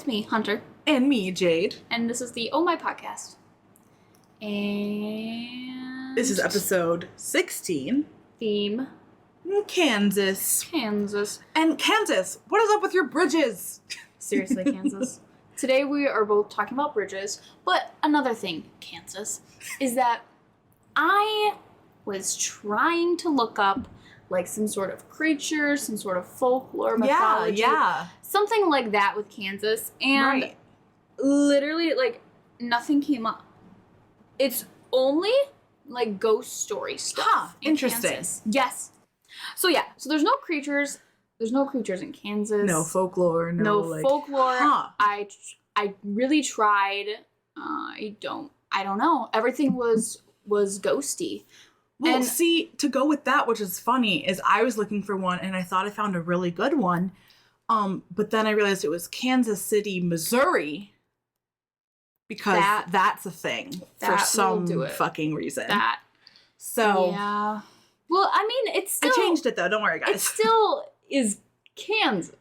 me, Hunter. And me, Jade. And this is the Oh My podcast. And... This is episode 16. Theme. Kansas. And Kansas, what is up with your bridges? Seriously, Kansas. Today we are both talking about bridges, but another thing, Kansas, is that I was trying to look up like some sort of creature, some sort of folklore, mythology. Yeah. Something like that with Kansas. And literally, like, nothing came up. It's only, like, ghost story stuff in interesting. Kansas. Yes. So, yeah. So, there's no creatures. There's no creatures in Kansas. No folklore. No folklore. Huh. I really tried. I don't know. Everything was ghosty. Well, and see, to go with that, which is funny, is I was looking for one, and I thought I found a really good one. But then I realized it was Kansas City, Missouri, because that's a thing for some fucking reason. So yeah. Well, I mean, it's still... I changed it, though. Don't worry, guys. It still is Kansas.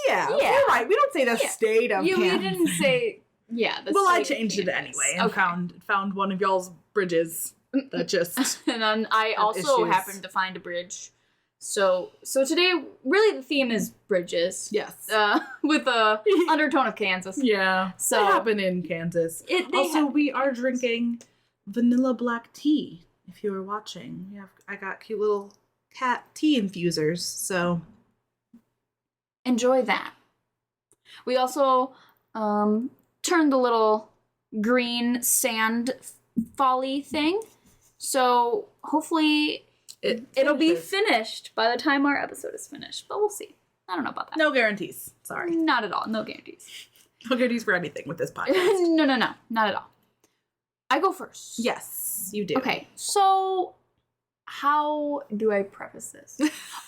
Yeah, you're right. We don't say the state of Kansas. We didn't say... Yeah, the well, state I changed it anyway and okay. found one of y'all's bridges that just... And then I also happened to find a bridge. So today, really the theme is bridges. Yes. With a undertone of Kansas. Yeah. So they happen in Kansas. We are drinking vanilla black tea. If you were watching, I got cute little cat tea infusers. So enjoy that. We also turned the little green sand folly thing. So hopefully it'll be finished by the time our episode is finished. But we'll see. I don't know about that. No guarantees. Sorry. Not at all. No guarantees. No guarantees for anything with this podcast. No. Not at all. I go first. Yes, you do. Okay. So how do I preface this?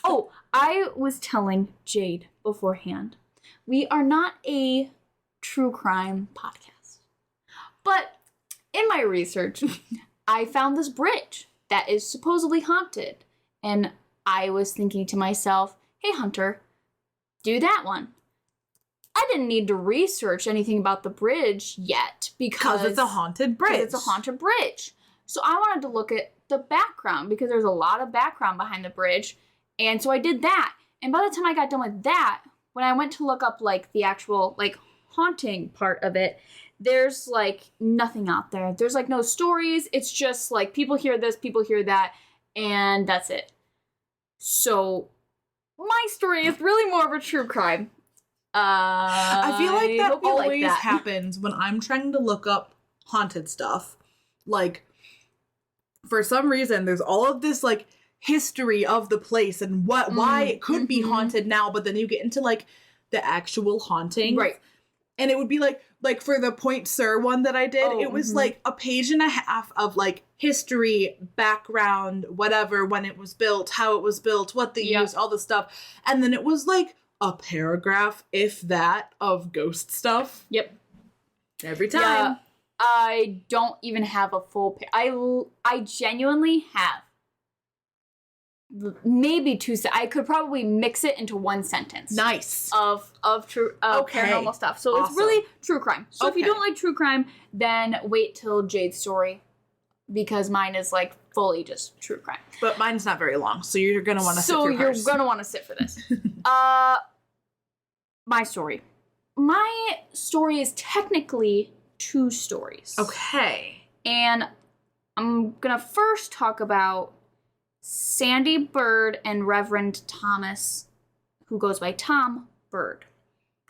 Oh, I was telling Jade beforehand. We are not a true crime podcast. But in my research, I found this bridge that is supposedly haunted. And I was thinking to myself, hey, Hunter, do that one. I didn't need to research anything about the bridge yet because it's a haunted bridge. It's a haunted bridge. So I wanted to look at the background because there's a lot of background behind the bridge. And so I did that. And by the time I got done with that, when I went to look up like the actual like haunting part of it, there's like nothing out there. There's like no stories. It's just like people hear this, people hear that, and that's it. So my story is really more of a true crime. I feel like that always happens when I'm trying to look up haunted stuff. Like, for some reason, there's all of this like history of the place and why it could be haunted now, but then you get into like the actual haunting. Right. And it would be like for the Point Sur one that I did, it was like a page and a half of like history, background, whatever, when it was built, how it was built, what they used, all the stuff. And then it was like a paragraph, if that, of ghost stuff. Yep. Every time. Yeah, I don't even have a full I genuinely have maybe two. I could probably mix it into one sentence. Nice. Of true paranormal stuff. So It's really true crime. So if you don't like true crime, then wait till Jade's story because mine is like fully just true crime. But mine's not very long, so you're gonna want to sit for hers. So you're gonna want to sit for this. My story. My story is technically two stories. Okay. And I'm gonna first talk about Sandy Bird and Reverend Thomas, who goes by Tom Bird.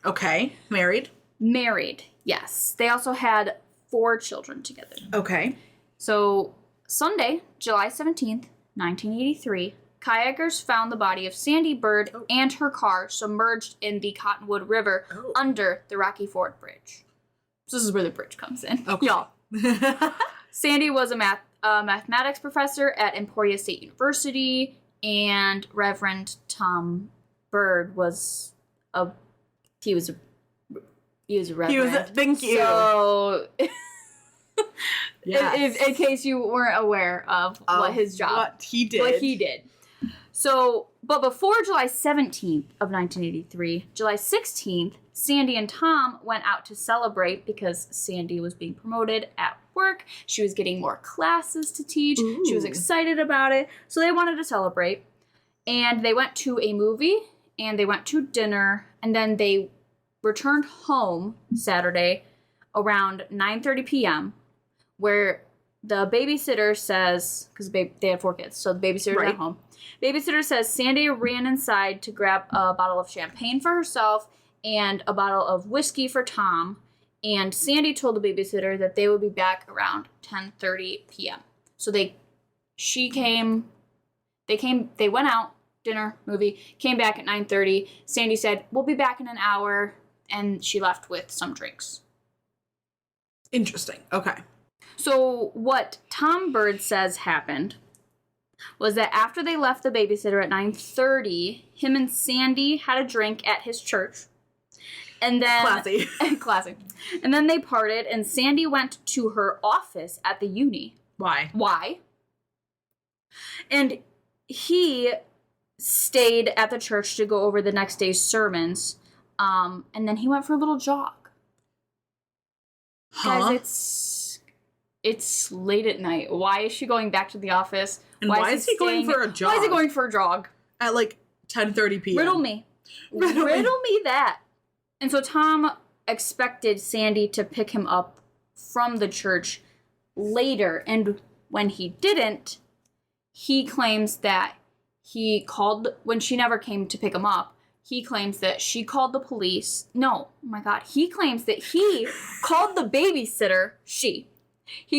Okay. Married? Married, yes. They also had 4 children together. Okay. So, Sunday, July 17th, 1983, kayakers found the body of Sandy Bird and her car submerged in the Cottonwood River under the Rocky Ford Bridge. So this is where the bridge comes in. Okay. Y'all. Sandy was a mathematics professor at Emporia State University, and Reverend Tom Bird was a reverend. Thank you. So, yes. in case you weren't aware of what his job, what he did. So, but before July 17th of 1983, July 16th, Sandy and Tom went out to celebrate because Sandy was being promoted at work. She was getting more classes to teach. Ooh. She was excited about it. So they wanted to celebrate. And they went to a movie, and they went to dinner, and then they returned home Saturday around 9:30 p.m., where the babysitter says, because they had 4 kids, so the babysitter's at home. Babysitter says Sandy ran inside to grab a bottle of champagne for herself and a bottle of whiskey for Tom, and Sandy told the babysitter that they would be back around 10:30 p.m. So they went out, dinner, movie, came back at 9:30. Sandy said, "We'll be back in an hour," and she left with some drinks. Interesting. Okay. So what Tom Bird says happened was that after they left the babysitter at 9:30, him and Sandy had a drink at his church. And then classic. And then they parted, and Sandy went to her office at the uni. Why? And he stayed at the church to go over the next day's sermons. And then he went for a little jog. Guys, it's late at night. Why is she going back to the office? And why is he going for a jog? Why is he going for a jog? At like 10:30 p.m. Riddle me that. And so Tom expected Sandy to pick him up from the church later. And when he didn't, he claims that he called, when she never came to pick him up, he claims that she called the police. No, oh my God. He claims that he called the babysitter. He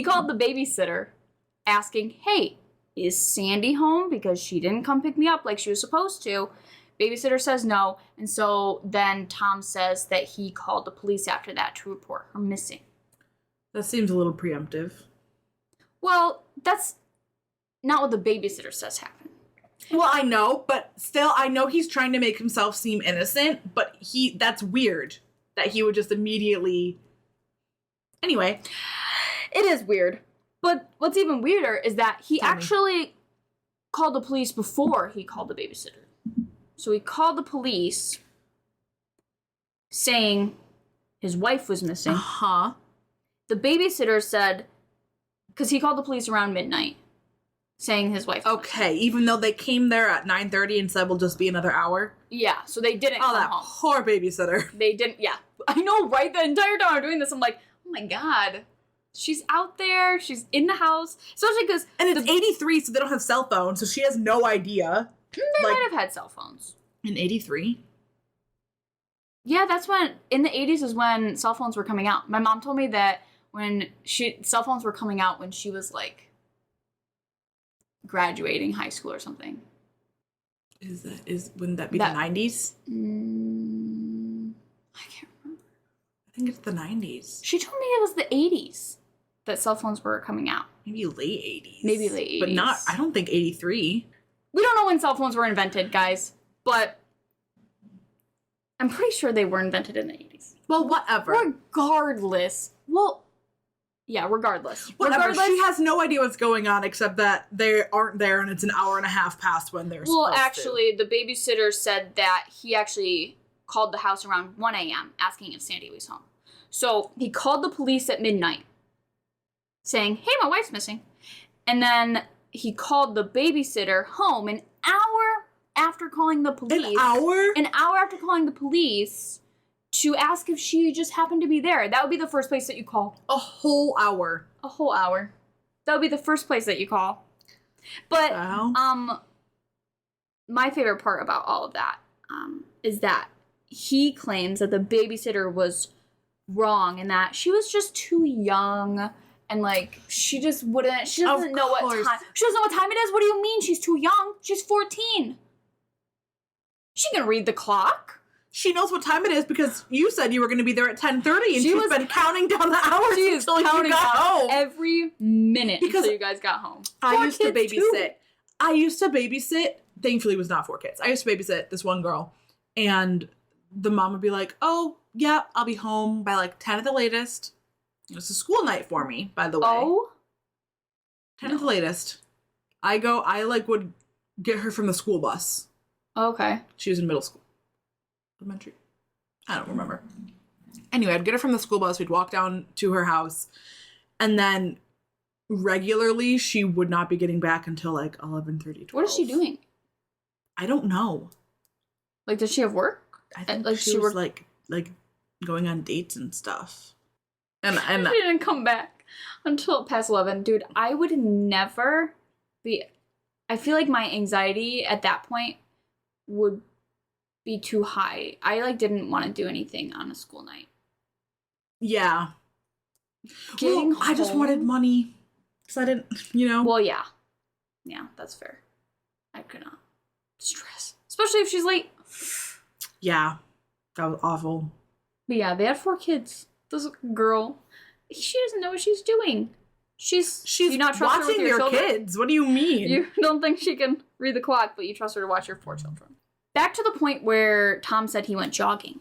called the babysitter asking, "Hey, is Sandy home? Because she didn't come pick me up like she was supposed to." Babysitter says no. And so then Tom says that he called the police after that to report her missing. That seems a little preemptive. Well, that's not what the babysitter says happened. Well, I know, but still, I know he's trying to make himself seem innocent, but that's weird that he would just immediately... Anyway. It is weird. But what's even weirder is that he actually called the police before he called the babysitter. So he called the police saying his wife was missing. Uh-huh. The babysitter said, because he called the police around midnight, saying his wife was missing. Even though they came there at 9:30 and said we'll just be another hour? Yeah, so they didn't come that home. Poor babysitter. They didn't, yeah. I know, right? The entire time I'm doing this, I'm like, oh my God. She's out there. She's in the house. Especially because... And it's 83, so they don't have cell phones, so she has no idea. They might have had cell phones. In 83? Yeah, that's when... In the 80s is when cell phones were coming out. My mom told me that when cell phones were coming out when she was, like, graduating high school or something. Wouldn't that be the 90s? I can't remember. I think it's the 90s. She told me it was the 80s that cell phones were coming out. Maybe late 80s. Maybe late 80s. But not, I don't think 83. We don't know when cell phones were invented, guys. But I'm pretty sure they were invented in the 80s. Well, whatever. Regardless. Well, yeah, regardless. Whatever. She has no idea what's going on except that they aren't there and it's an hour and a half past when they're supposed to. Well, actually, the babysitter said that he actually called the house around 1 a.m. asking if Sandy was home. So he called the police at midnight saying, "Hey, my wife's missing." And then he called the babysitter home an hour after calling the police. An hour? An hour after calling the police to ask if she just happened to be there. That would be the first place that you call. A whole hour. A whole hour. That would be the first place that you call. But, my favorite part about all of that, is that he claims that the babysitter was wrong and that she was just too young and, like, she doesn't know what time. She doesn't know what time it is. What do you mean she's too young? She's 14. She can read the clock. She knows what time it is because you said you were going to be there at 10:30 and she's been counting down the hours until you got home. Every minute until you guys got home. I used to babysit. Thankfully, it was not 4 kids. I used to babysit this one girl. And the mom would be like, "Oh, yeah, I'll be home by like 10 at the latest." It was a school night for me, by the way. Oh? 10 at the latest. I would get her from the school bus. Okay. She was in middle school. Elementary. I don't remember. Anyway, I'd get her from the school bus. We'd walk down to her house. And then regularly, she would not be getting back until like 11:30, 12. What is she doing? I don't know. Like, does she have work? I think like she was like going on dates and stuff. And she didn't come back until past 11. Dude, I would never be... I feel like my anxiety at that point would be too high. I, like, didn't want to do anything on a school night. Yeah. I just wanted money. Because I didn't, Well, yeah. Yeah, that's fair. I could not. Stress. Especially if she's late. Yeah. That was awful. But yeah, they had 4 kids. This girl, she doesn't know what she's doing. She's not watching your kids. What do you mean? You don't think she can read the clock, but you trust her to watch your 4 children. Back to the point where Tom said he went jogging.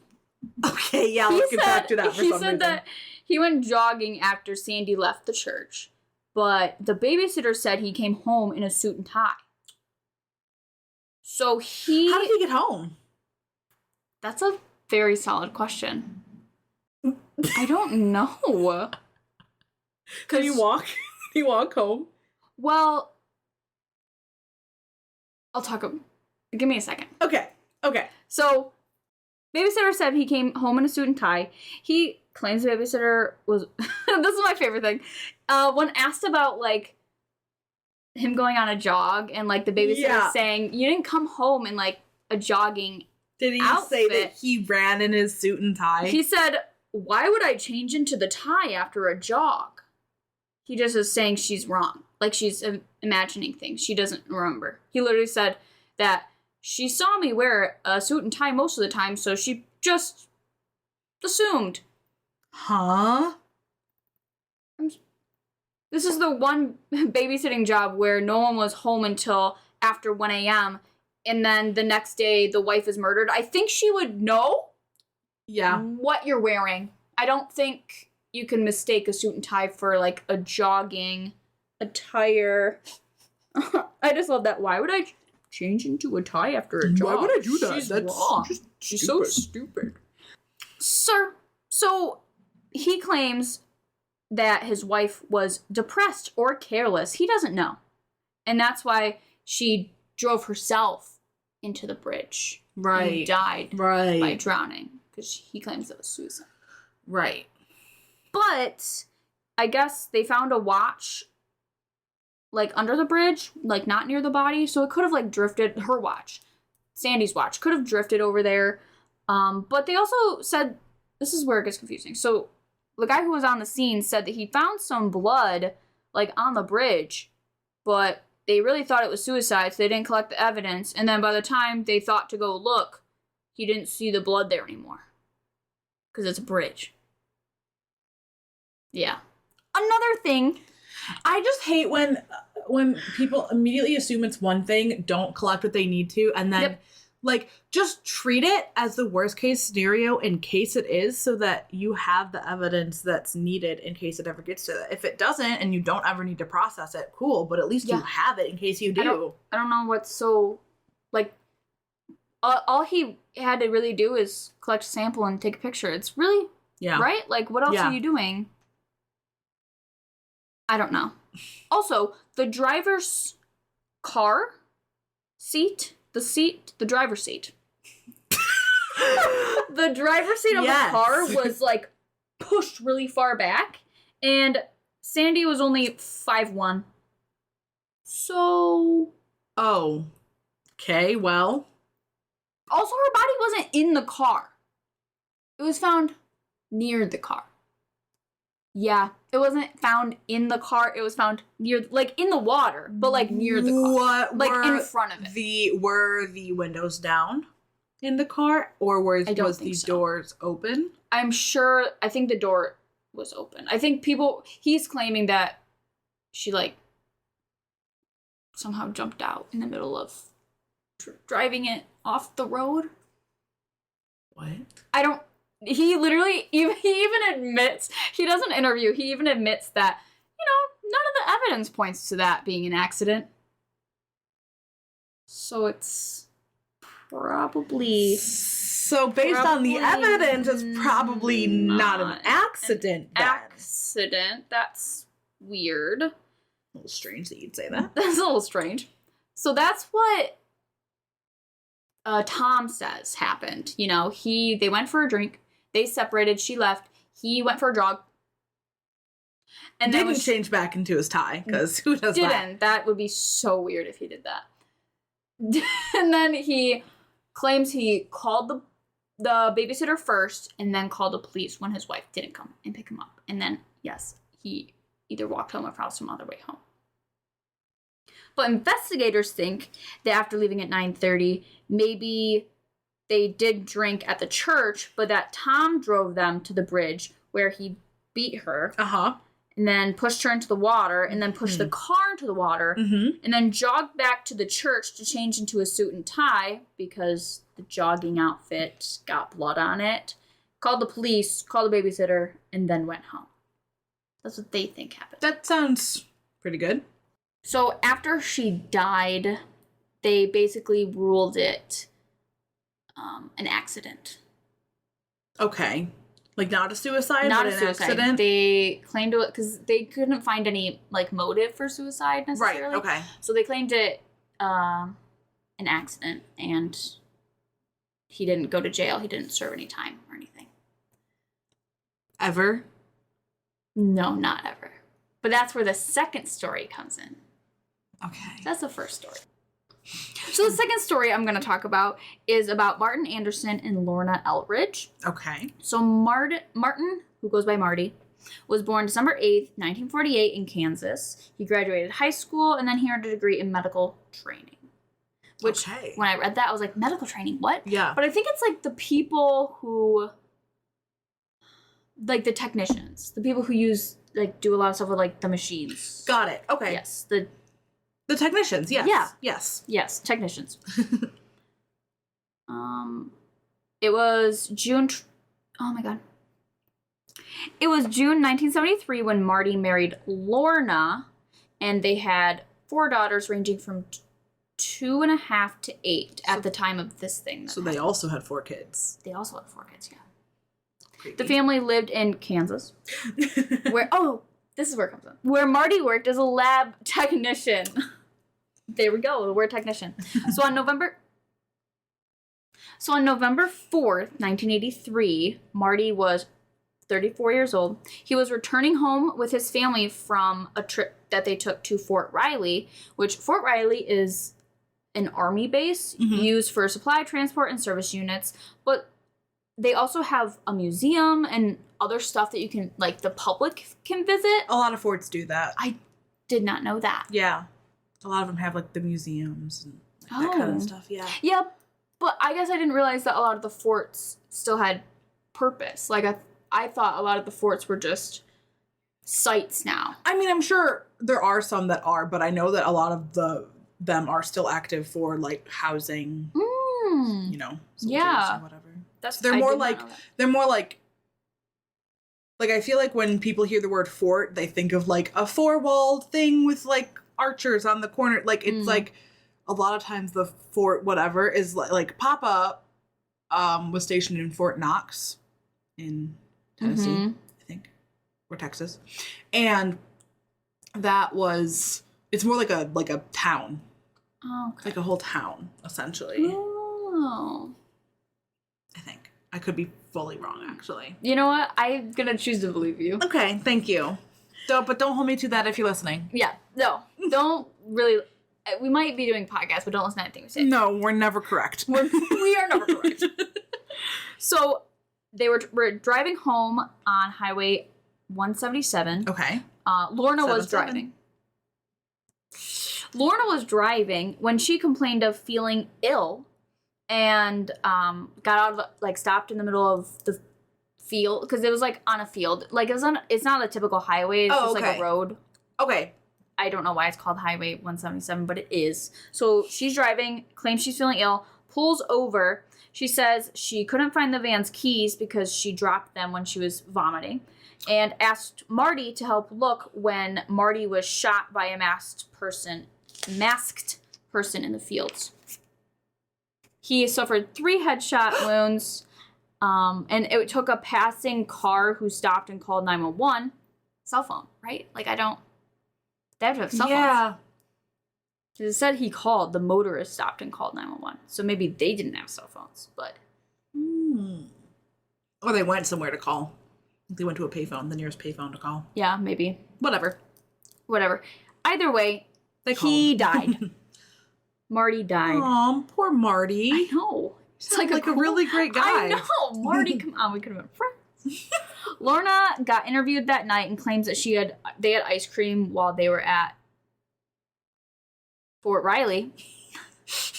Okay, yeah, let's get back to that for some reason. He said that he went jogging after Sandy left the church, but the babysitter said he came home in a suit and tie. So How did he get home? That's a very solid question. I don't know. Can you walk? Can you walk home? Well, I'll talk. Give me a second. Okay. So, babysitter said he came home in a suit and tie. He claims the babysitter was... This is my favorite thing. When asked about, like, him going on a jog and, like, the babysitter saying, you didn't come home in, like, a jogging Did he outfit. say that he ran in his suit and tie? He said, why would I change into the tie after a jog? He just is saying she's wrong. Like, she's imagining things. She doesn't remember. He literally said that she saw me wear a suit and tie most of the time, so she just assumed. Huh? This is the one babysitting job where no one was home until after 1 a.m., and then the next day the wife is murdered. I think she would know what you're wearing. I don't think you can mistake a suit and tie for, like, a jogging attire. I just love that. Why would I change into a tie after a jog? Why would I do that? She's That's wrong. just She's so stupid. Sir, so he claims that his wife was depressed or careless. He doesn't know. And that's why she drove herself into the bridge. Right. And died by drowning. Because he claims it was suicide. Right. But I guess they found a watch, like, under the bridge, like, not near the body. So it could have, like, drifted. Her watch, Sandy's watch, could have drifted over there. But they also said, this is where it gets confusing. So the guy who was on the scene said that he found some blood, like, on the bridge. But they really thought it was suicide, so they didn't collect the evidence. And then by the time they thought to go look, he didn't see the blood there anymore. Because it's a bridge. Yeah. Another thing. I just hate when people immediately assume it's one thing, don't collect what they need to, and then, like, just treat it as the worst case scenario in case it is, so that you have the evidence that's needed in case it ever gets to that. If it doesn't and you don't ever need to process it, cool, but at least you have it in case you do. I don't know what's so, like, all he had to really do is collect a sample and take a picture. It's really, right? Like, what else are you doing? I don't know. Also, the driver's car seat, the driver's seat. The driver's seat of the car was, like, pushed really far back, and Sandy was only 5'1". So... Oh. Okay, well... Also, her body wasn't in the car. It was found near the car. Yeah, it wasn't found in the car. It was found near, like, in the water, but, like, near the car. Like, in front of it. Were the windows down in the car? Or was the doors open? I think the door was open. I think he's claiming that she, like, somehow jumped out in the middle of driving it off the road. What? He literally, he even admits, he does an interview, he even admits that, none of the evidence points to that being an accident. So it's probably. So based on the evidence, it's probably not an accident. Accident. That's weird. A little strange that you'd say that. That's a little strange. So that's what Tom says happened. You know, they went for a drink. They separated. She left. He went for a jog. And didn't change back into his tie, because who does that? Didn't. That would be so weird if he did that. And then he claims he called the babysitter first and then called the police when his wife didn't come and pick him up. And then, yes, he either walked home or found some other way home. But investigators think that after leaving at 9:30, maybe they did drink at the church, but that Tom drove them to the bridge where he beat her. And then pushed her into the water, and then pushed the car into the water, and then jogged back to the church to change into a suit and tie because the jogging outfit got blood on it. Called the police, called the babysitter, and then went home. That's what they think happened. That sounds pretty good. So after she died, they basically ruled it an accident. Okay. Like, not a suicide, not but a an suicide. Accident? They claimed it because they couldn't find any, like, motive for suicide necessarily. Right, okay. So they claimed it an accident, and he didn't go to jail. He didn't serve any time or anything. Ever? No, not ever. But that's where the second story comes in. Okay. That's the first story. So the second story I'm going to talk about is about Martin Anderson and Lorna Elridge. Okay. So Martin, who goes by Marty, was born December 8th, 1948 in Kansas. He graduated high school, and then he earned a degree in medical training. Which, when I read that, I was like, medical training? What? Yeah. But I think it's like the people who, like the technicians, the people who do a lot of stuff with, like, the machines. Got it. Okay. Yes. The technicians, yes. Yeah. Yes. Yes, technicians. It was June... Oh, my God. It was June 1973 when Marty married Lorna, and they had 4 daughters ranging from 2.5 to 8 at the time of this thing. So they also had 4 kids. They also had 4 kids, yeah. Creepy. The family lived in Kansas, where... Oh, this is where it comes in. Where Marty worked as a lab technician. There we go, the word technician. So on November 4th, 1983, Marty was 34 years old. He was returning home with his family from a trip that they took to Fort Riley, which Fort Riley is an army base used for supply transport and service units, but they also have a museum and other stuff that you can, like, the public can visit. A lot of forts do that. I did not know that. Yeah. A lot of them have, like, the museums and that kind of stuff, yeah. Yeah, but I guess I didn't realize that a lot of the forts still had purpose. Like, I thought a lot of the forts were just sites now. I mean, I'm sure there are some that are, but I know that a lot of them are still active for, like, housing, you know, soldiers or whatever. They're more like I feel like when people hear the word fort, they think of, like, a 4-walled thing with, like, archers on the corner. Like, it's like a lot of times the fort whatever is like Papa was stationed in Fort Knox in Tennessee, I think, or Texas. And it's more like a town. Oh, okay. Like a whole town, essentially. Oh. I think. I could be fully wrong, actually. You know what? I'm gonna choose to believe you. Okay, thank you. But don't hold me to that if you're listening. Yeah, no. Don't really... We might be doing podcasts, but don't listen to anything we say. No, we're never correct. We are never correct. So, they were driving home on Highway 177. Okay. Lorna was driving. Lorna was driving when she complained of feeling ill and got out of stopped in the middle of the field because it was like on a field. Like it's not a typical highway. It's just like a road. Okay. I don't know why it's called Highway 177, but it is. So she's driving, claims she's feeling ill, pulls over. She says she couldn't find the van's keys because she dropped them when she was vomiting, and asked Marty to help look when Marty was shot by a masked person in the fields. He suffered 3 headshot wounds, and it took a passing car who stopped and called 911. Cell phone, right? Like, they have to have cell phones. It said he called, the motorist stopped and called 911. So maybe they didn't have cell phones, but... Or they went somewhere to call. They went to a payphone, the nearest payphone to call. Yeah, maybe. Whatever. Either way, he died. Marty died. Aw, poor Marty. I know. It's like a really great guy. I know. Marty, come on, we could have been friends. Lorna got interviewed that night and claims that they had ice cream while they were at Fort Riley.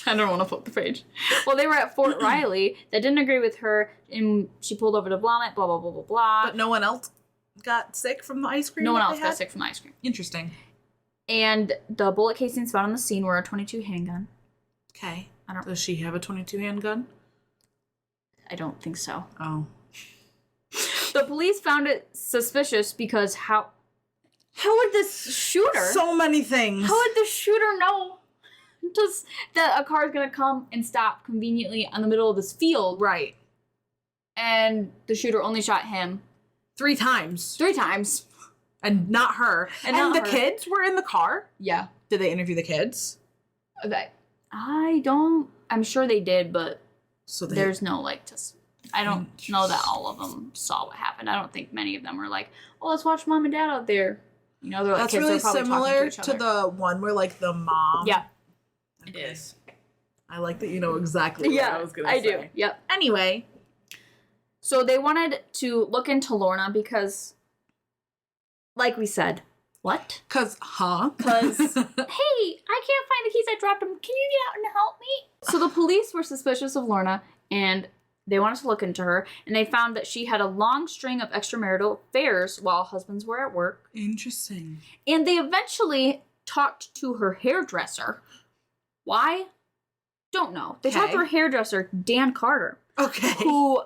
I don't want to flip the page. Well, they were at Fort Riley. That didn't agree with her, and she pulled over to vomit, blah, blah, blah, blah, blah. But no one else got sick from the ice cream? No one else got sick from the ice cream. Interesting. And the bullet casings found on the scene were a .22 handgun. Okay. Does she have a .22 handgun? I don't think so. Oh. The police found it suspicious because how would this shooter... So many things. How would the shooter know just that a car is going to come and stop conveniently in the middle of this field? Right. And the shooter only shot him 3 times. 3 times. And not her. And the kids were in the car? Yeah. Did they interview the kids? I'm sure they did, but so there's no, I don't know that all of them saw what happened. I don't think many of them were like, oh, let's watch mom and dad out there. You know, they're like, that's kids, really they're probably similar to the one where, the mom. Yeah. Okay. It is. I like that you know exactly what I was going to say. I do. Yep. Anyway. So they wanted to look into Lorna because, like we said, what? Because, Because, hey, I can't find the keys, I dropped them. Can you get out and help me? So the police were suspicious of Lorna, and they wanted to look into her, and they found that she had a long string of extramarital affairs while husbands were at work. Interesting. And they eventually talked to her hairdresser. Why? Don't know. They talked to her hairdresser, Dan Carter. Okay. Who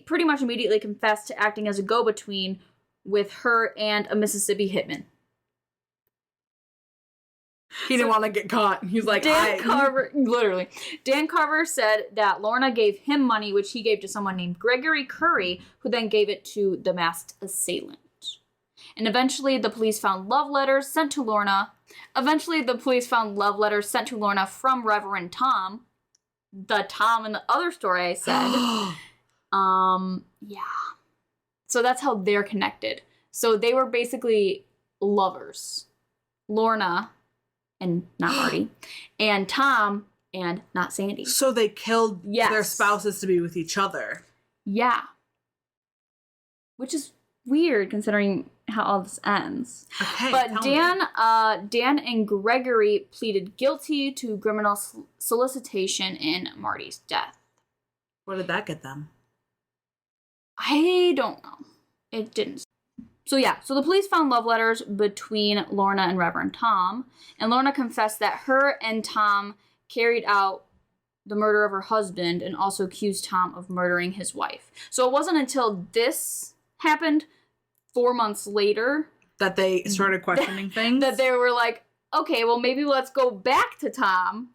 pretty much immediately confessed to acting as a go-between with her and a Mississippi hitman. He didn't want to get caught. He's like, Dan Carver said that Lorna gave him money, which he gave to someone named Gregory Curry, who then gave it to the masked assailant. And eventually the police found love letters sent to Lorna. From Reverend Tom. The Tom in the other story I said. Yeah. So that's how they're connected. So they were basically lovers. Lorna and not Marty, and Tom and not Sandy. So they killed their spouses to be with each other. Yeah. Which is weird considering how all this ends. Okay. But Dan and Gregory pleaded guilty to criminal solicitation in Marty's death. What did that get them? I don't know. It didn't. So the police found love letters between Lorna and Reverend Tom, and Lorna confessed that her and Tom carried out the murder of her husband and also accused Tom of murdering his wife. So it wasn't until this happened 4 months later that they started questioning things? That they were like, okay, well maybe let's go back to Tom.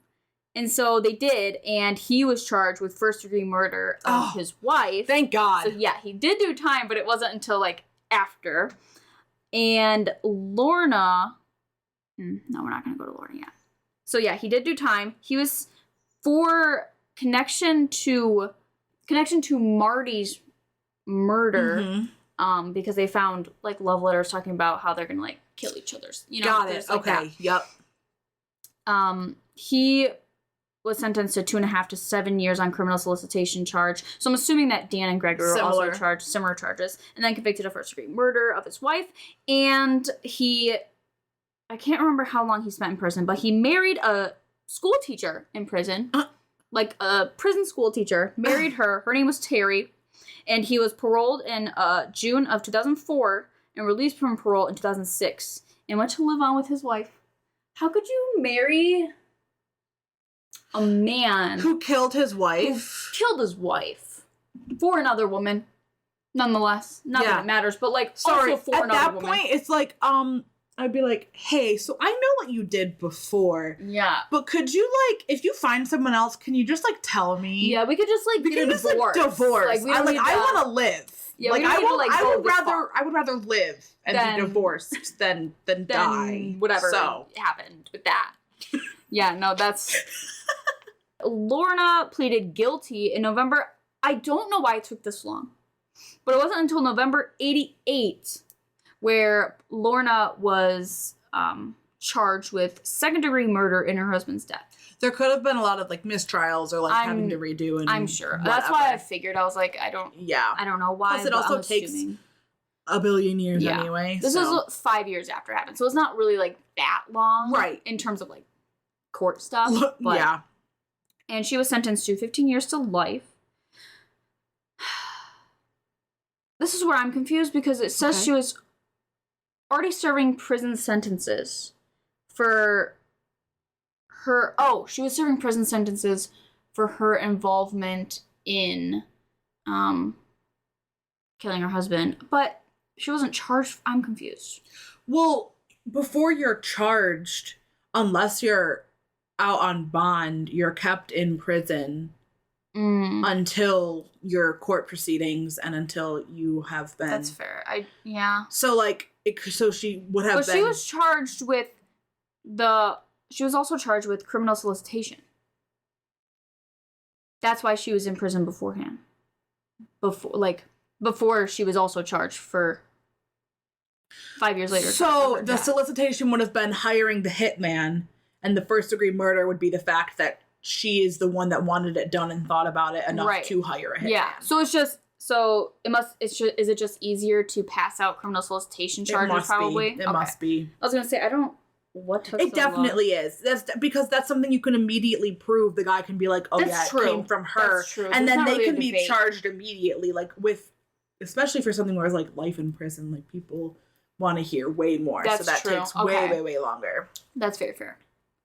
And so they did, and he was charged with first-degree murder of his wife. Thank God. So he did do time, but it wasn't until after. And Lorna, no, we're not going to go to Lorna yet. So he did do time. He was for connection to Marty's murder, because they found love letters talking about how they're gonna kill each other's. Got it. Okay. Yep. He was sentenced to 2.5 to 7 years on criminal solicitation charge. So I'm assuming that Dan and Gregory were also charged similar charges, and then convicted of first-degree murder of his wife. And I can't remember how long he spent in prison, but he married a school teacher in prison, a prison school teacher. Married her. Her name was Terry, and he was paroled in June of 2004 and released from parole in 2006, and went to live on with his wife. How could you marry a man who killed his wife? For another woman. Nonetheless. Not that it matters, but also for another woman. At that point, it's I'd be like, hey, so I know what you did before. Yeah. But could you, like, if you find someone else, can you just, like, tell me? Yeah, we could just, like, get a divorce. Like, divorce. Like, I want to live. Yeah, like, I would rather live and be divorced than die. Whatever happened with that. Yeah, no, that's... Lorna pleaded guilty in November. I don't know why it took this long. But it wasn't until November 88 where Lorna was charged with second-degree murder in her husband's death. There could have been a lot of, like, mistrials or, like, having to redo. And I'm sure. Whatever. That's why I figured. I was like, I don't know why. Plus, it also takes a billion years anyway. This was 5 years after it happened. So it's not really, like, that long. Right. In terms of, like, court stuff. But, yeah. And she was sentenced to 15 years to life. This is where I'm confused because it says she was already serving prison sentences for her... Oh, she was serving prison sentences for her involvement in killing her husband. But she wasn't charged. I'm confused. Well, before you're charged, unless you're out on bond, you're kept in prison until your court proceedings and until you have been... That's fair. So, like, so she would have been... But she was charged with she was also charged with criminal solicitation. That's why she was in prison beforehand. Before she was also charged for 5 years later. So the solicitation would have been hiring the hitman, and the first-degree murder would be the fact that she is the one that wanted it done and thought about it enough to hire a hitman. Yeah. So it's just... So is it just easier to pass out criminal solicitation charges? It must be. I was gonna say what took it definitely is. That's because that's something you can immediately prove. The guy can be like, it came from her. That's true. And then they can be charged immediately, like with, especially for something where it's like life in prison, like people want to hear way more. That's so that true. takes way longer. That's very fair.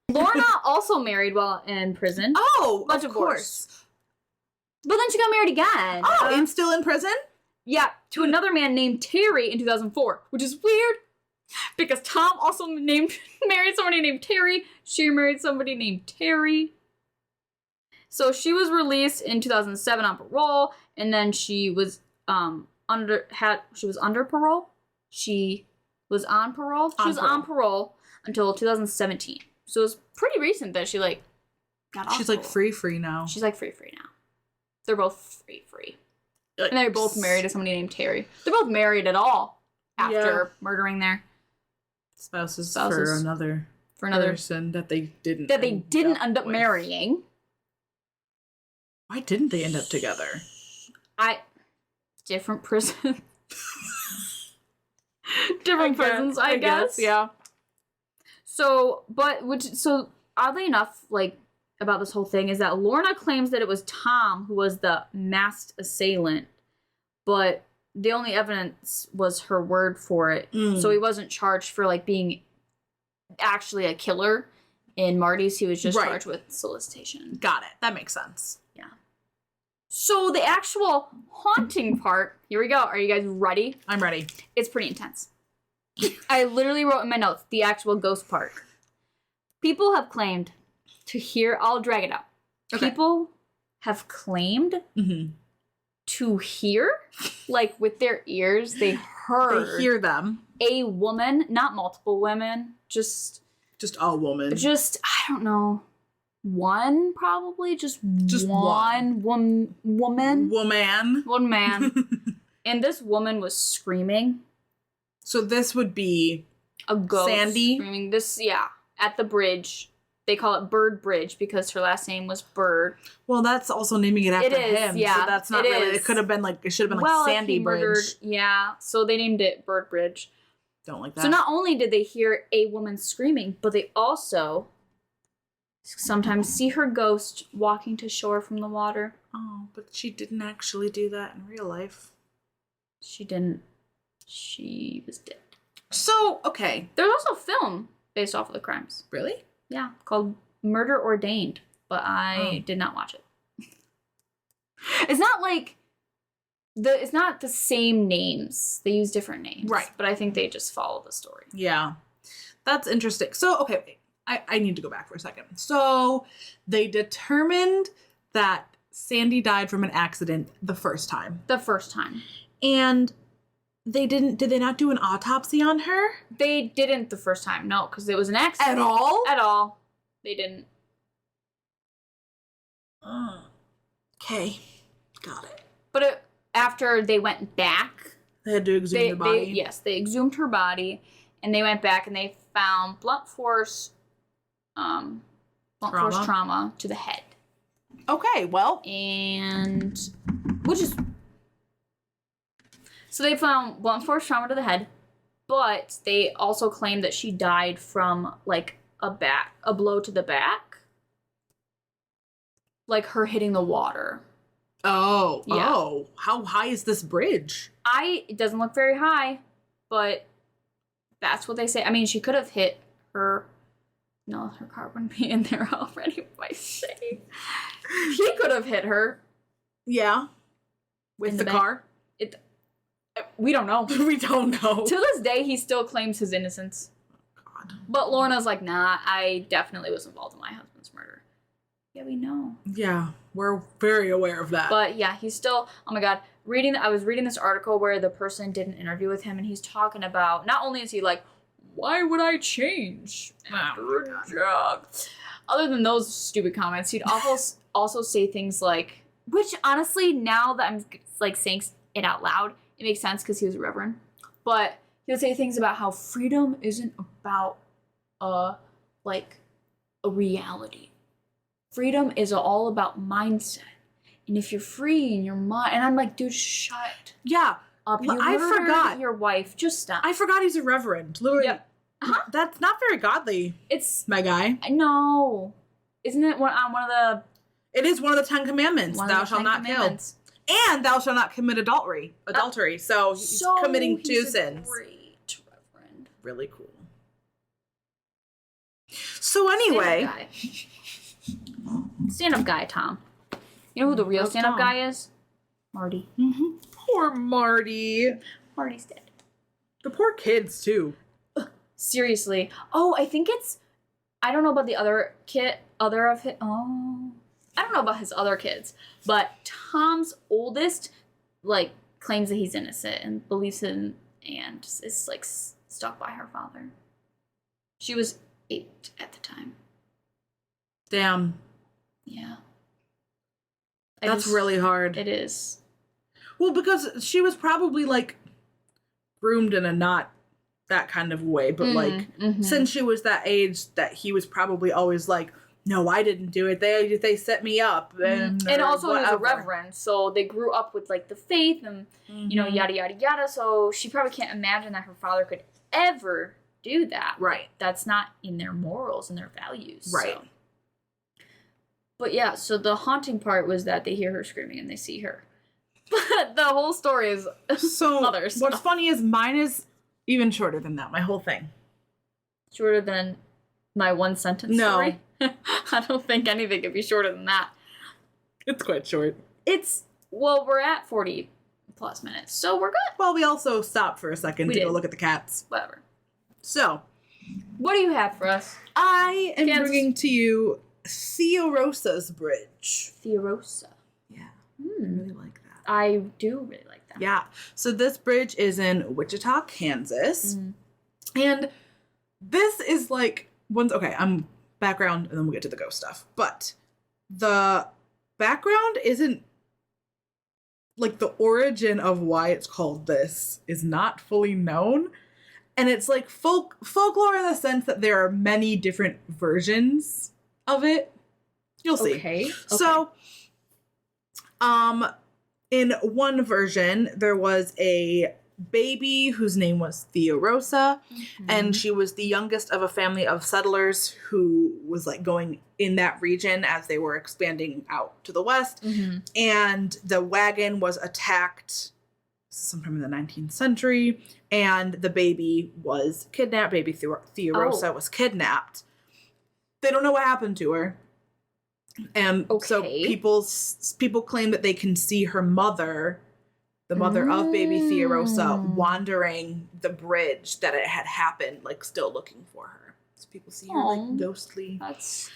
Lorna also married while in prison. Oh, of course. But then she got married again. Oh, and still in prison? Yeah, to another man named Terry in 2004, which is weird because Tom also married somebody named Terry. She married somebody named Terry. So she was released in 2007 on parole, and then she was under parole. She was on parole. She was on parole until 2017. So it was pretty recent that she got off. She's free now. She's free now. They're both free. And they're both married to somebody named Terry. They're both married at all after murdering their spouses for another person that they didn't end up marrying. Why didn't they end up together? Different prisons. Different prisons, I guess. Yeah. So oddly enough, about this whole thing is that Lorna claims that it was Tom who was the masked assailant, but the only evidence was her word for it. So he wasn't charged for being actually a killer. In Marty's, he was just charged with solicitation. Got it. That makes sense. Yeah. So the actual haunting part, here we go. Are you guys ready? I'm ready. It's pretty intense. I literally wrote in my notes the actual ghost part. People have claimed to hear, I'll drag it out. Okay. People have claimed to hear, with their ears, they hear them. A woman, not multiple women, just a woman. I don't know, one probably, just one woman. One man. And this woman was screaming. So this would be a ghost Sandy? Screaming. At the bridge. They call it Bird Bridge because her last name was Bird. Well, that's also naming it after him. Yeah, so that's not really. It could have been it should have been Sandy Bridge. Yeah, so they named it Bird Bridge. Don't like that. So not only did they hear a woman screaming, but they also sometimes see her ghost walking to shore from the water. Oh, but she didn't actually do that in real life. She didn't. She was dead. So, okay. There's also a film based off of the crimes. Really? Yeah, called Murder Ordained, but I did not watch it. It's not it's not the same names. They use different names. Right. But I think they just follow the story. Yeah. That's interesting. So, okay, wait. I need to go back for a second. So, they determined that Sandy died from an accident the first time. The first time. And did they not do an autopsy on her? They didn't the first time, no, because it was an accident. At all? At all. They didn't. Okay. Got it. But after they went back... They had to exhume the body? Yes, they exhumed her body, and they went back and they found blunt force trauma to the head. Okay, well. And... Which is... So they found blunt force trauma to the head, but they also claimed that she died from, like, a blow to the back. Like her hitting the water. Oh, yeah. Oh. How high is this bridge? It doesn't look very high, but that's what they say. I mean, she could have hit her... No, her car wouldn't be in there already, by saying. He could have hit her. Yeah. With the car? We don't know. We don't know. To this day, he still claims his innocence. God. But Lorna's like, nah, I definitely was involved in my husband's murder. Yeah, we know. Yeah, we're very aware of that. But yeah, he's still, oh my God, I was reading this article where the person did an interview with him, and he's talking about, not only is he like, why would I change after a job? Other than those stupid comments, he'd also say things like, which honestly, now that I'm like saying it out loud, it makes sense because he was a reverend. But he would say things about how freedom isn't about a reality. Freedom is all about mindset. And if you're free in your mind, and I'm like, dude, shut up. I forgot your wife. Just stop. I forgot he's a reverend. Literally, Yep. Uh-huh. That's not very godly. It's my guy. No, isn't it one of the? It is one of the 10 Commandments. Thou shalt not kill, and thou shalt not commit adultery. So he's committing 2 sins. Great reverend. Really cool. So anyway, stand-up guy Tom. You know who the real stand-up guy is? Marty. Mm-hmm. Poor Marty. Marty's dead. The poor kids too. Seriously. Oh, I think I don't know about the other I don't know about his other kids, but Tom's oldest, like, claims that he's innocent and believes him and is, like, stuck by her father. She was 8 at the time. Damn. Yeah. That's really hard. It is. Well, because she was probably, like, groomed in a not that kind of way, but since she was that age, that he was probably always like, no, I didn't do it. They set me up. And also he was a reverend, so they grew up with like the faith and yada yada yada. So she probably can't imagine that her father could ever do that. Right. That's not in their morals and their values. Right. So. But yeah, so the haunting part was that they hear her screaming and they see her. But the whole story is other stuff. What's funny is mine is even shorter than that, my whole thing. Shorter than my one sentence story? I don't think anything could be shorter than that. It's quite short. We're at 40 plus minutes, so we're good. Well, we also stopped for a second to go look at the cats. Whatever. So, what do you have for us? I am bringing to you Theorosa's Bridge. Theorosa. Yeah. I really like that. I do really like that. Yeah. So this bridge is in Wichita, Kansas. And this is like I'm background and then we'll get to the ghost stuff. But the background isn't like the origin of why it's called this is not fully known. And it's like folklore in the sense that there are many different versions of it. You'll see. Okay. So, in one version, there was a baby whose name was Theorosa, and she was the youngest of a family of settlers who was like going in that region as they were expanding out to the west. And the wagon was attacked sometime in the 19th century, and the baby was kidnapped. Baby Theorosa was kidnapped. They don't know what happened to her. And so people claim that they can see her mother the mother of baby Theorosa, wandering the bridge that it had happened, like still looking for her. So people see her like ghostly. That's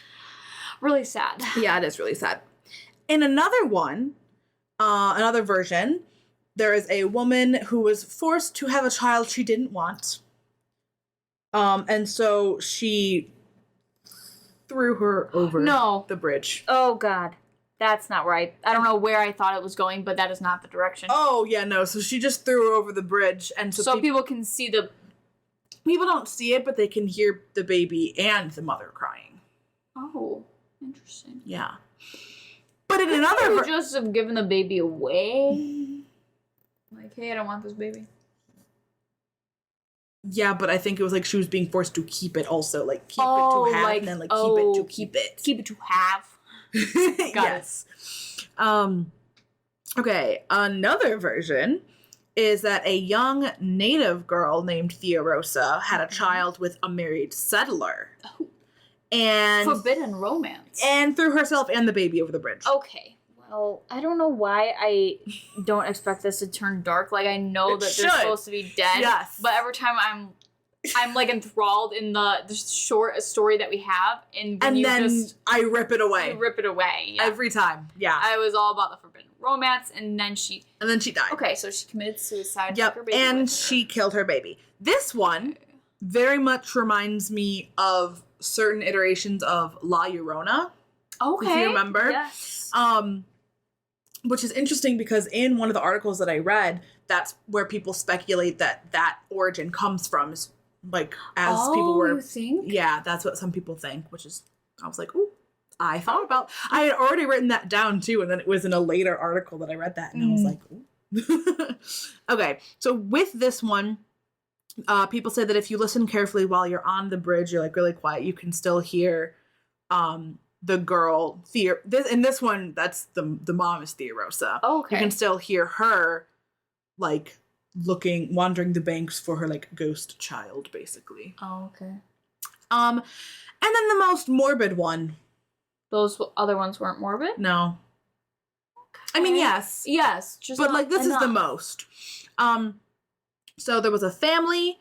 really sad. Yeah, it is really sad. In another one, another version, there is a woman who was forced to have a child she didn't want. And so she threw her over the bridge. Oh, God. That's not right. I don't know where I thought it was going, but that is not the direction. Oh, yeah, no. So she just threw her over the bridge. And so people can see the... People don't see it, but they can hear the baby and the mother crying. Oh, interesting. Yeah. But in another... You just have given the baby away? Like, hey, I don't want this baby. Yeah, but I think it was like she was being forced to keep it also. Like, keep it to have, and then, like, keep it to keep it. Keep it to have. Yes. Okay, another version is that a young native girl named Theorosa had a child with a married settler. Oh. And forbidden romance. And threw herself and the baby over the bridge. Okay. Well, I don't know why I don't expect this to turn dark. Like, I know that they're supposed to be dead. Yes. But every time I'm like enthralled in the short story that we have, and then I rip it away. You rip it away. Yeah. Every time. Yeah. I was all about the forbidden romance, and then she died. Okay, so she committed suicide. Yep. Her baby and she killed her baby. This one very much reminds me of certain iterations of La Llorona. Okay. If you remember. Yes. Which is interesting because in one of the articles that I read, that's where people speculate that origin comes from. Is like as people were. You think? Yeah, that's what some people think. Which is, I was like, ooh, I thought about. I had already written that down too, and then it was in a later article that I read that, and I was like, ooh. Okay, so with this one, people say that if you listen carefully while you're on the bridge, you're like really quiet, you can still hear, the girl, in this one, that's the mom is Theorosa. Oh, okay. You can still hear her, like, wandering the banks for her, like, ghost child, basically. Oh, okay. And then the most morbid one. Those other ones weren't morbid? No. Okay. I mean, yes. Yes. Just but, like, this is the most. So there was a family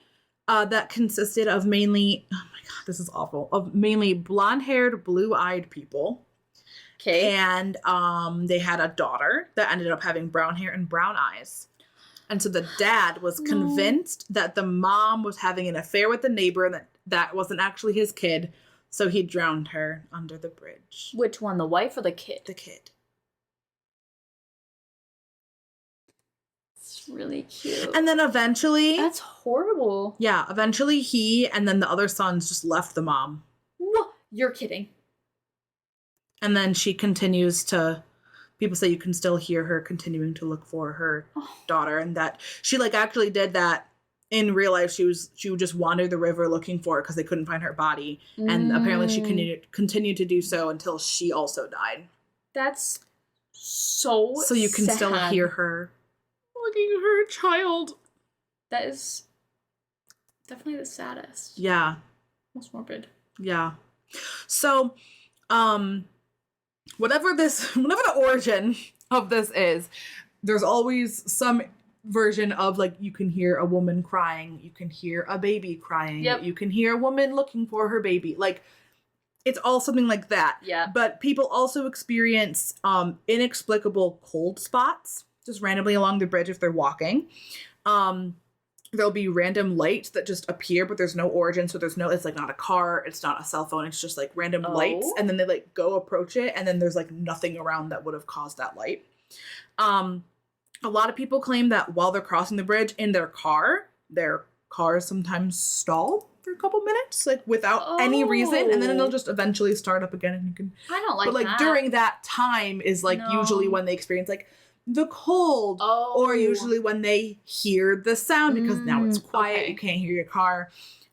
that consisted of mainly... this is awful, of mainly blonde-haired, blue-eyed people. Okay. And they had a daughter that ended up having brown hair and brown eyes. And so the dad was convinced that the mom was having an affair with the neighbor and that wasn't actually his kid, so he drowned her under the bridge. Which one, the wife or the kid? The kid. Really cute. And then eventually... That's horrible. Yeah, eventually he and then the other sons just left the mom. What? You're kidding. And then she continues to... People say you can still hear her continuing to look for her daughter, and that she, like, actually did that in real life. She would just wander the river looking for her because they couldn't find her body. And apparently she continued to do so until she also died. That's so you can still hear her looking at her child. That is definitely the saddest. Yeah. Most morbid. Yeah. So, whatever the origin of this is, there's always some version of, like, you can hear a woman crying, you can hear a baby crying, you can hear a woman looking for her baby. Like, it's all something like that. Yeah. But people also experience inexplicable cold spots just randomly along the bridge if they're walking. There'll be random lights that just appear, but there's no origin, so it's like not a car, it's not a cell phone, it's just like random lights, and then they like go approach it, and then there's like nothing around that would have caused that light. A lot of people claim that while they're crossing the bridge in their cars sometimes stall for a couple minutes, like without any reason, and then it'll just eventually start up again, and you can... I don't like that. But like during that time is like usually when they experience like the cold, or usually when they hear the sound, because now it's quiet, you can't hear your car.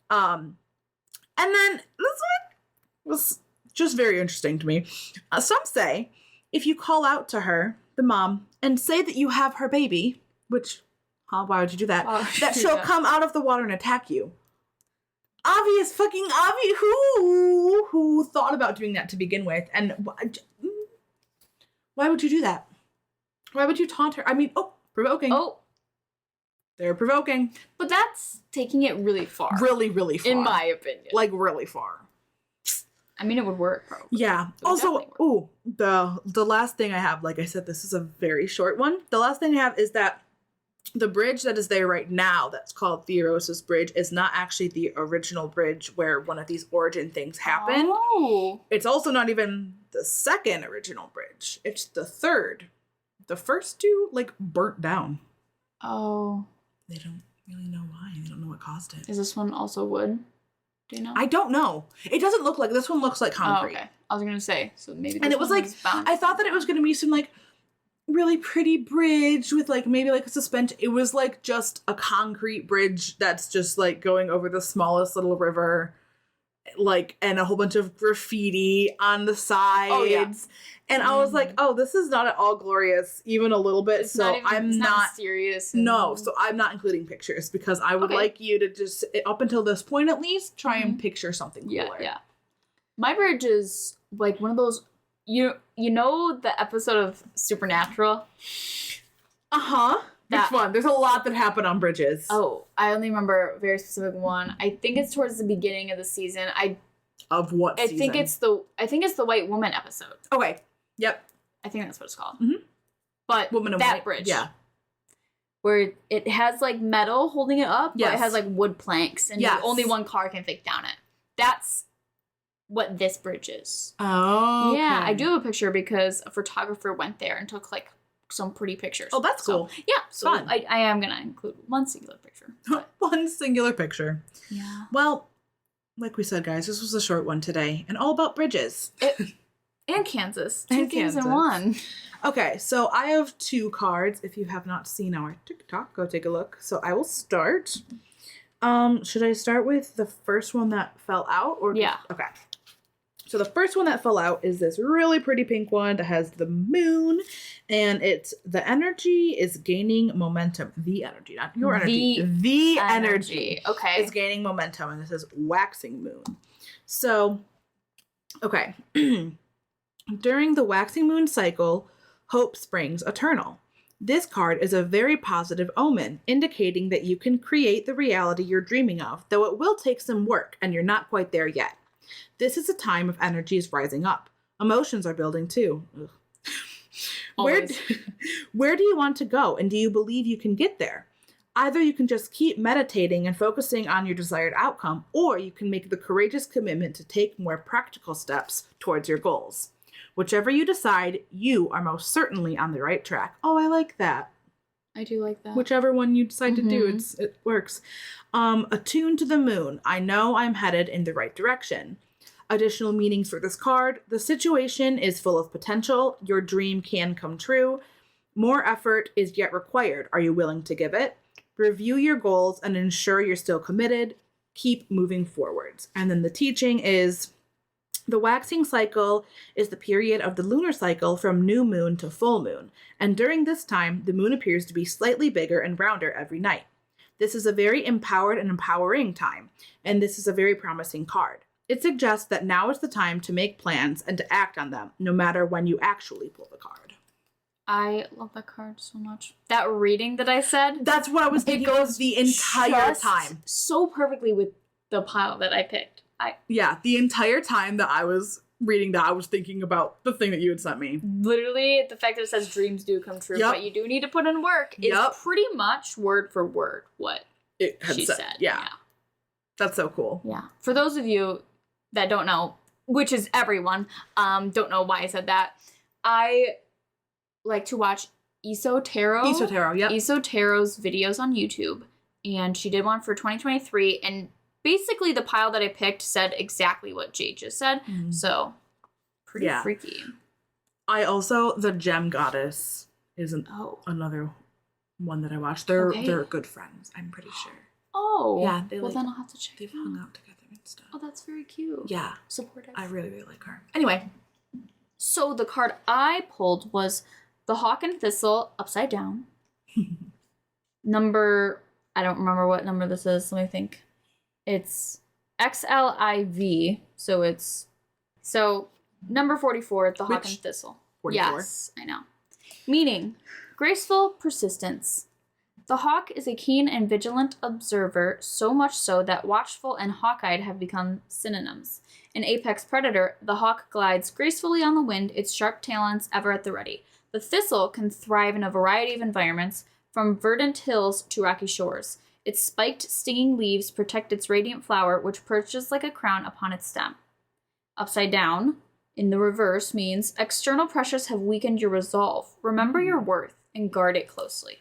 And then this one was just very interesting to me. Some say if you call out to her, the mom, and say that you have her baby, which, why would you do that? That she'll come out of the water and attack you. Obvious. Who thought about doing that to begin with? And why would you do that? Why would you taunt her? I mean, Provoking. Oh. They're provoking. But that's taking it really far. Really, really far. In my opinion. Like, really far. I mean, it would work, probably. Yeah. Also, the last thing I have, like I said, this is a very short one. The last thing I have is that the bridge that is there right now, that's called Theorosa's Bridge, is not actually the original bridge where one of these origin things happened. Oh. It's also not even the second original bridge. It's the third. The first two, like, burnt down. Oh. They don't really know why. They don't know what caused it. Is this one also wood? Do you know? I don't know. It doesn't look like, this one looks like concrete. Oh, okay. I was gonna say, so maybe this and it was like, I thought that it was gonna be some like really pretty bridge with like maybe like a suspension. It was like just a concrete bridge that's just like going over the smallest little river, like, and a whole bunch of graffiti on the sides. Oh, yeah. And I was like, oh, this is not at all glorious, even a little bit. It's so I'm not serious. No, so I'm not including pictures because I would like you to just, up until this point at least, try and picture something cooler. Yeah. My bridge is like one of those, you know the episode of Supernatural? Uh-huh. Which one? There's a lot that happen on bridges. Oh, I only remember a very specific one. I think it's towards the beginning of the season. Of what season? I think it's the White Woman episode. Okay. Yep. I think that's what it's called. Mm-hmm. But Woman in that White. bridge. Yeah. Where it has like metal holding it up, yes. but it has like wood planks and only one car can fit down it. That's what this bridge is. Oh. Okay. Yeah, I do have a picture because a photographer went there and took like some pretty pictures. Oh, that's cool. Yeah, so fun. I am going to include one singular picture. One singular picture. Yeah. Well, like we said, guys, this was a short one today and all about bridges. And Kansas. And Two things Kansas. in one. Okay, so I have 2 cards. If you have not seen our TikTok, go take a look. So I will start. Should I start with the first one that fell out? Yeah. Okay. So the first one that fell out is this really pretty pink one that has the moon, and it's the energy is gaining momentum. The energy, not your energy. The energy. Okay. Is gaining momentum, and this is waxing moon. So, okay. During the waxing moon cycle, hope springs eternal. This card is a very positive omen, indicating that you can create the reality you're dreaming of, though it will take some work, and you're not quite there yet. This is a time of energies rising up. Emotions are building too. Where do you want to go, and do you believe you can get there? Either you can just keep meditating and focusing on your desired outcome, or you can make the courageous commitment to take more practical steps towards your goals. Whichever you decide, you are most certainly on the right track. Oh, I like that. I do like that. Whichever one you decide to do, it works. Attuned to the moon. I know I'm headed in the right direction. Additional meanings for this card. The situation is full of potential. Your dream can come true. More effort is yet required. Are you willing to give it? Review your goals and ensure you're still committed. Keep moving forwards. And then the teaching is the waxing cycle is the period of the lunar cycle from new moon to full moon. And during this time, the moon appears to be slightly bigger and rounder every night. This is a very empowered and empowering time, and this is a very promising card. It suggests that now is the time to make plans and to act on them, no matter when you actually pull the card. I love that card so much. That reading that I said. That's what I was thinking of the entire time. So perfectly with the pile that I picked. Yeah, the entire time that I was reading that, I was thinking about the thing that you had sent me. Literally, the fact that it says dreams do come true, but you do need to put in work is pretty much word for word what she said. Yeah. That's so cool. Yeah. For those of you that don't know, which is everyone, don't know why I said that, I like to watch Iso Taro. Iso Taro's videos on YouTube, and she did one for 2023, and basically the pile that I picked said exactly what Jade just said, so pretty freaky. I also, the Gem Goddess is another one that I watched. They're good friends, I'm pretty sure. Oh. Yeah. Then I'll have to check. They've hung out together and stuff. Oh, that's very cute. Yeah. Supportive. I really, really like her. Anyway. So the card I pulled was the Hawk and Thistle upside down. Number, I don't remember what number this is. Let me think. It's XLIV. So number 44, the Hawk and Thistle. 44? Yes, I know. Meaning, Graceful persistence. The hawk is a keen and vigilant observer, so much so that watchful and hawk-eyed have become synonyms. An apex predator, the hawk glides gracefully on the wind, its sharp talons ever at the ready. The thistle can thrive in a variety of environments, from verdant hills to rocky shores. Its spiked, stinging leaves protect its radiant flower, which perches like a crown upon its stem. Upside down, in the reverse, means external pressures have weakened your resolve. Remember your worth and guard it closely.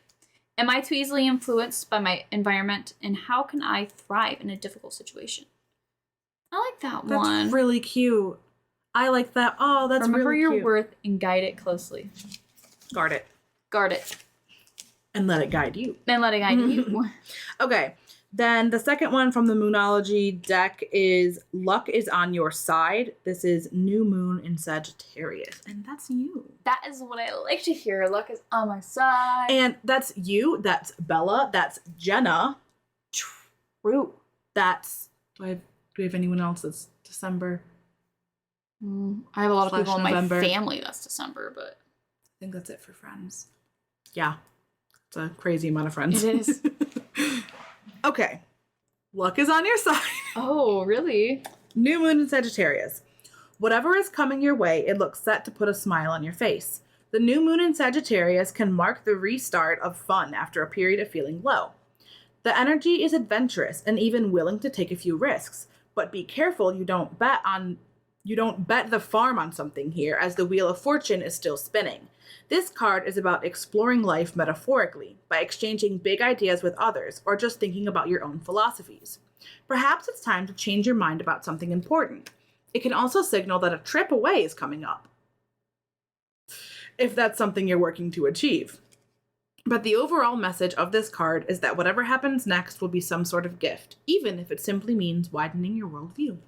Am I too easily influenced by my environment, and how can I thrive in a difficult situation? I like that one. That's really cute. I like that. Oh, that's Remember really your cute. worth and guide it closely. Guard it. Guard it. And let it guide you. And let it guide you. Okay. Then the second one from the Moonology deck is Luck is on your side. This is New Moon in Sagittarius. And that's you. That is what I like to hear. Luck is on my side. And that's you. That's Bella. That's Jenna. True. That's... Do we have anyone else that's December? I have a lot of people in my November. family that's December, but... I think that's it for friends. Yeah. It's a crazy amount of friends. It is. Okay. Luck is on your side. Oh, really? New Moon in Sagittarius. Whatever is coming your way, it looks set to put a smile on your face. The New Moon in Sagittarius can mark the restart of fun after a period of feeling low. The energy is adventurous and even willing to take a few risks, but be careful you don't bet the farm on something here, as the Wheel of Fortune is still spinning. This card is about exploring life metaphorically, by exchanging big ideas with others, or just thinking about your own philosophies. Perhaps it's time to change your mind about something important. It can also signal that a trip away is coming up, if that's something you're working to achieve. But the overall message of this card is that whatever happens next will be some sort of gift, even if it simply means widening your worldview.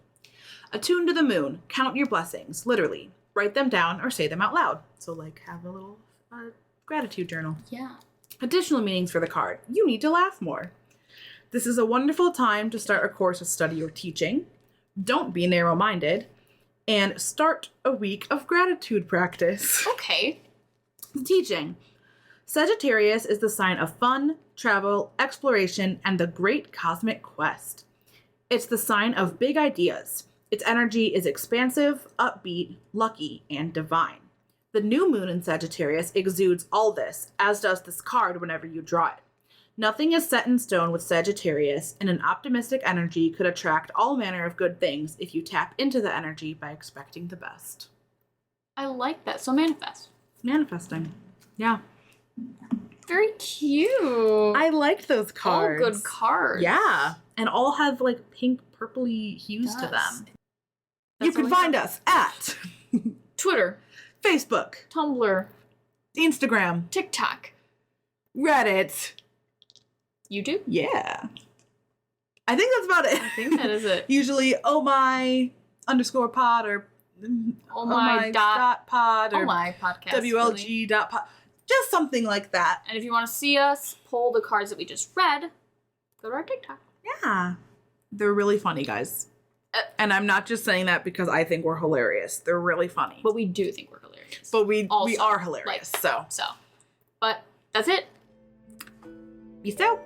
Attune to the moon. Count your blessings, literally. Write them down or say them out loud. So, have a little gratitude journal. Yeah. Additional meanings for the card. You need to laugh more. This is a wonderful time to start a course of study or teaching. Don't be narrow-minded. And start a week of gratitude practice. Okay. The teaching. Sagittarius is the sign of fun, travel, exploration, and the great cosmic quest. It's the sign of big ideas. Its energy is expansive, upbeat, lucky, and divine. The new moon in Sagittarius exudes all this, as does this card whenever you draw it. Nothing is set in stone with Sagittarius, and an optimistic energy could attract all manner of good things if you tap into the energy by expecting the best. I like that. So manifest. Manifesting. Yeah. Very cute. I liked those cards. All good cards. Yeah. And all have pink, purpley hues to them. You can find us at Twitter, Facebook, Tumblr, Instagram, TikTok, Reddit, YouTube. Yeah. I think that's about it. I think that is it. Usually _pod or _pod or podcast. WLG.pod. Just something like that. And if you want to see us pull the cards that we just read, go to our TikTok. Yeah. They're really funny, guys. And I'm not just saying that because I think we're hilarious. They're really funny. But we do think we're hilarious. But we are hilarious. So. But that's it. Peace out.